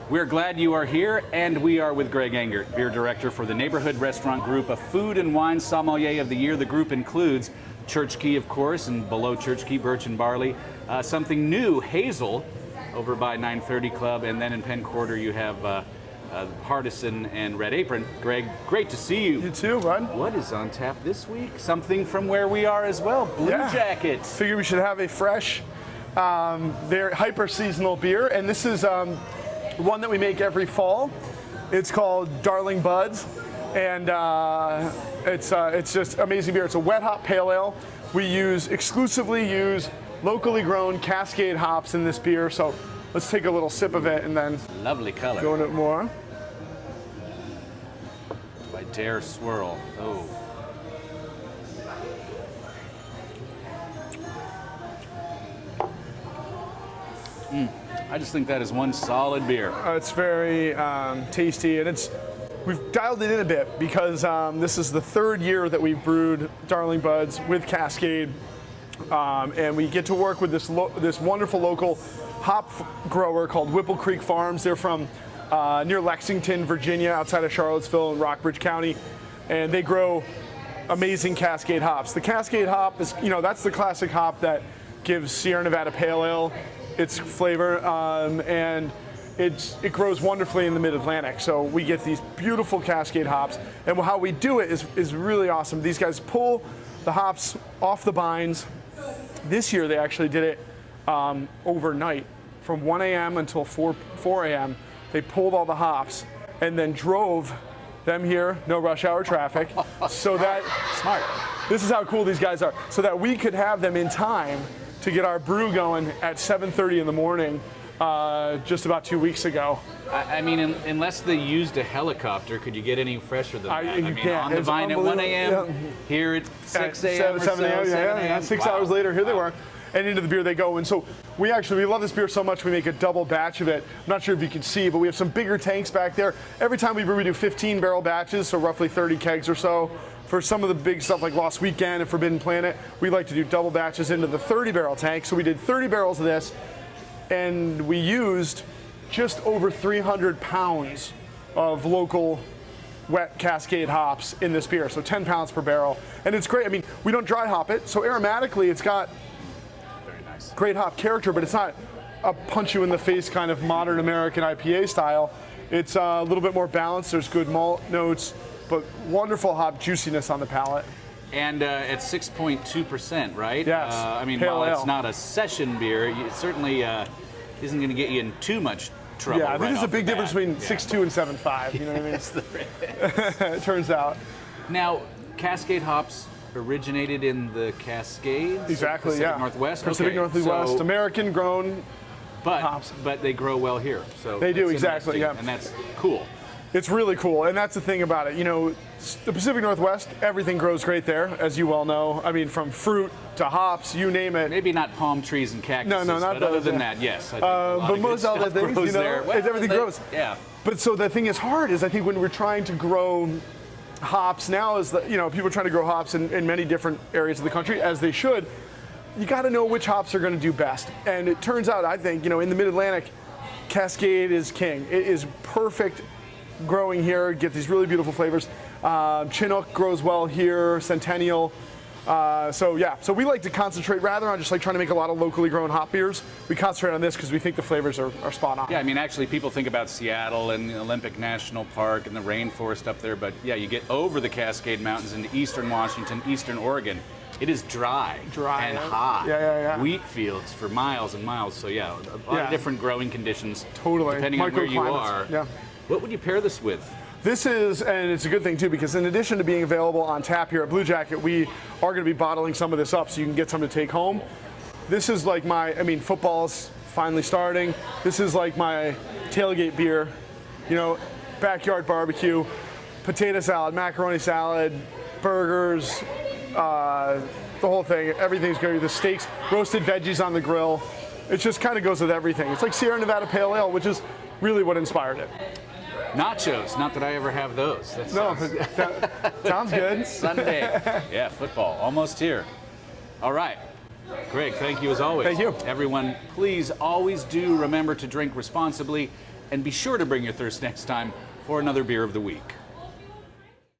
We're glad you are here, and we are with Greg Engert, beer director for the Neighborhood Restaurant Group, a food and wine sommelier of the year. The group includes Church Key, of course, and below Church Key, Birch and Barley. Something new, Hazel, over by 930 Club, and then in Penn Quarter you have Partisan and Red Apron. Greg, great to see you. You too, bud. What is on tap this week? Something from where we are as well, Bluejacket. Figure we should have a fresh, very hyper seasonal beer, and this is one that we make every fall. It's called Darling Buds, and it's just amazing beer. It's a wet hop pale ale. We exclusively use locally grown Cascade hops in this beer, so let's take a little sip of it and then lovely color. Go into it more. By Dare Swirl. Oh. I just think that is one solid beer. It's very tasty, and we've dialed it in a bit because this is the third year that we've brewed Darling Buds with Cascade, and we get to work with this wonderful local hop grower called Whipple Creek Farms. They're from near Lexington, Virginia, outside of Charlottesville in Rockbridge County, and they grow amazing Cascade hops. The Cascade hop is, that's the classic hop that gives Sierra Nevada Pale Ale its flavor, and it grows wonderfully in the Mid-Atlantic. So we get these beautiful Cascade hops, and how we do it is really awesome. These guys pull the hops off the vines. This year they actually did it overnight, from 1 a.m. until 4 a.m. They pulled all the hops and then drove them here, no rush hour traffic, so that smart. This is how cool these guys are, so that we could have them in time to get our brew going at 7:30 in the morning, just about 2 weeks ago. I mean, unless they used a helicopter, could you get any fresher than that? I mean, can't. On the vine at 1 a.m., here at 6 a.m. 7 a.m. 6 hours later, here they were. And into the beer they go. And so we love this beer so much, we make a double batch of it. I'm not sure if you can see, but we have some bigger tanks back there. Every time we brew, we do 15 barrel batches, so roughly 30 kegs or so. For some of the big stuff like Lost Weekend and Forbidden Planet, we like to do double batches into the 30 barrel tank. So we did 30 barrels of this, and we used just over 300 pounds of local wet Cascade hops in this beer, so 10 pounds per barrel. And it's great. I mean, we don't dry hop it, so aromatically it's got great hop character, but it's not a punch you in the face kind of modern American IPA style. It's a little bit more balanced. There's good malt notes, but wonderful hop juiciness on the palate. And at 6.2%, right? Yes. I mean, Pale while ale. it's not a session beer, it certainly isn't going to get you in too much trouble. Yeah, I think there's a big difference between 6.2 and 7.5. You know what I mean? It turns out. Now, Cascade hops originated in the Cascades? Exactly, Pacific Northwest? Pacific Northwest, so, American grown hops. But they grow well here. So they do, exactly, yeah. And that's cool. It's really cool, and that's the thing about it. The Pacific Northwest, everything grows great there, as you well know. I mean, from fruit to hops, you name it. Maybe not palm trees and cactuses, no, not but those, other than that, yes. I think but most other things, everything grows. Yeah. But so the thing is hard is I think when we're trying to grow hops now is that, people are trying to grow hops in many different areas of the country, as they should. You got to know which hops are going to do best. And it turns out, I think, in the Mid-Atlantic, Cascade is king. It is perfect growing here, get these really beautiful flavors. Chinook grows well here, Centennial. So we like to concentrate rather on just like trying to make a lot of locally grown hop beers. We concentrate on this because we think the flavors are spot on. Yeah, I mean, actually, people think about Seattle and the Olympic National Park and the rainforest up there, but yeah, you get over the Cascade Mountains into eastern Washington, eastern Oregon. It is dry and hot. Yeah. Wheat fields for miles and miles. So yeah, a lot of different growing conditions. Totally. Depending on where you are. Yeah. What would you pair this with? This is, and it's a good thing too, because in addition to being available on tap here at Bluejacket, we are going to be bottling some of this up so you can get some to take home. This is like football's finally starting. This is like my tailgate beer, backyard barbecue, potato salad, macaroni salad, burgers, the whole thing. Everything's good. The steaks, roasted veggies on the grill. It just kind of goes with everything. It's like Sierra Nevada Pale Ale, which is really what inspired it. Nachos, not that I ever have those. That sounds good. Sunday. Yeah, football, almost here. All right. Greg, thank you as always. Thank you. Everyone, please always do remember to drink responsibly. And be sure to bring your thirst next time for another beer of the week.